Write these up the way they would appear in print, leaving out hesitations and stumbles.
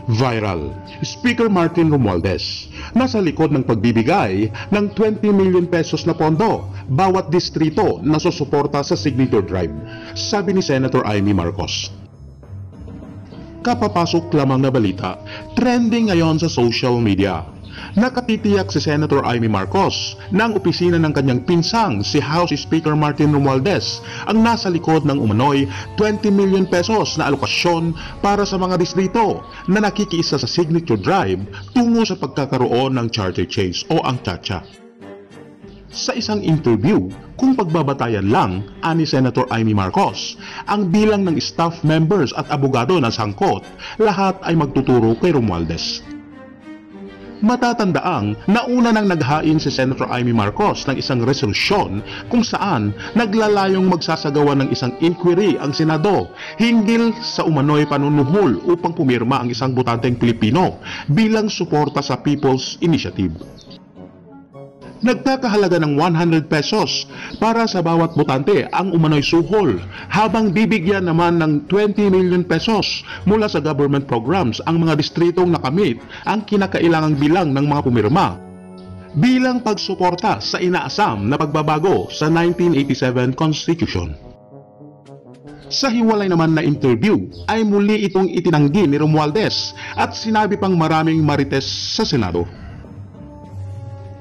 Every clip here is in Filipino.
Viral, Speaker Martin Romualdez, nasa likod ng pagbibigay ng 20 million pesos na pondo bawat distrito na susuporta sa signature drive, sabi ni Senator Amy Marcos. Kapapasok lamang na balita, trending ngayon sa social media. Nakatitiyak si Senator Amy Marcos na ang opisina ng kanyang pinsang si House Speaker Martin Romualdez ang nasa likod ng umano'y 20 million pesos na alokasyon para sa mga distrito na nakikiisa sa signature drive tungo sa pagkakaroon ng charter change o ang CHA-CHA. Sa isang interview, kung pagbabatayan lang, ani Senator Amy Marcos, ang bilang ng staff members at abogado na sangkot, lahat ay magtuturo kay Romualdez. Matatandaang nauna nang naghain si Senator Amy Marcos ng isang resolusyon kung saan naglalayong magsasagawa ng isang inquiry ang Senado hinggil sa umano'y panunuhol upang pumirma ang isang botanteng Pilipino bilang suporta sa People's Initiative. Nagkakahalaga ng 100 pesos para sa bawat botante ang umano'y suhol, habang bibigyan naman ng 20 million pesos mula sa government programs ang mga distritong nakamit ang kinakailangang bilang ng mga pumirma bilang pagsuporta sa inaasam na pagbabago sa 1987 Constitution. Sa hiwalay naman na interview ay muli itong itinanggi ni Romualdez at sinabi pang maraming marites sa Senado.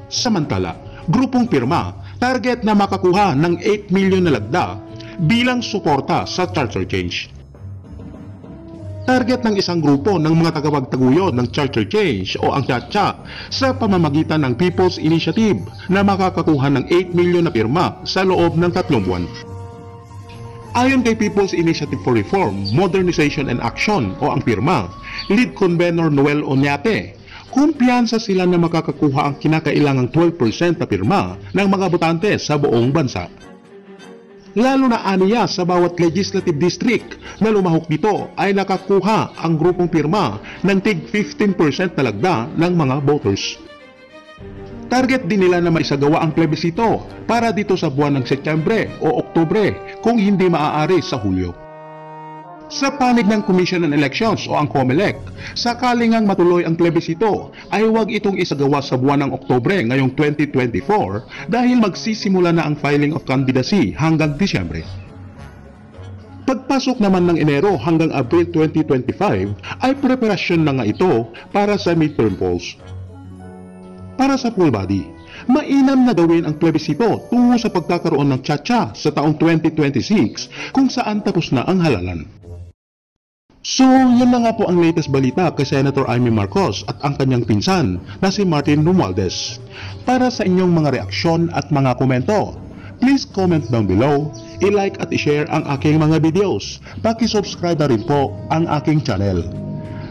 Samantala, grupong pirma, target na makakuha ng 8 million na lagda bilang suporta sa charter change. Target ng isang grupo ng mga tagapagtaguyod ng charter change o ang CHA-CHA sa pamamagitan ng People's Initiative na makakakuha ng 8 million na pirma sa loob ng 3 buwan. Ayon kay People's Initiative for Reform, Modernization and Action o ang pirma, Lead Convener Noel Oñate, kumpiyansa sila na makakakuha ang kinakailangang 12% na pirma ng mga botante sa buong bansa. Lalo na aniya sa bawat legislative district na lumahok dito ay nakakuha ang grupong pirma ng tig 15% na lagda ng mga voters. Target din nila na maisagawa ang plebisito para dito sa buwan ng Setyembre o Oktubre kung hindi maaari sa Hulyo. Sa panig ng Commission on Elections o ang COMELEC, sakaling ang matuloy ang plebisito ay huwag itong isagawa sa buwan ng Oktubre ngayong 2024 dahil magsisimula na ang filing of candidacy hanggang Disyembre. Pagpasok naman ng Enero hanggang Abril 2025 ay preparasyon na nga ito para sa midterm polls. Para sa full body, mainam na gawin ang plebisito tungo sa pagkakaroon ng CHA-CHA sa taong 2026 kung saan tapos na ang halalan. So, yun na nga po ang latest balita kay Senator Amy Marcos at ang kanyang pinsan na si Martin Romualdez. Para sa inyong mga reaksyon at mga komento, please comment down below, i-like at i-share ang aking mga videos. Paki-subscribe na rin po ang aking channel.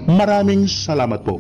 Maraming salamat po.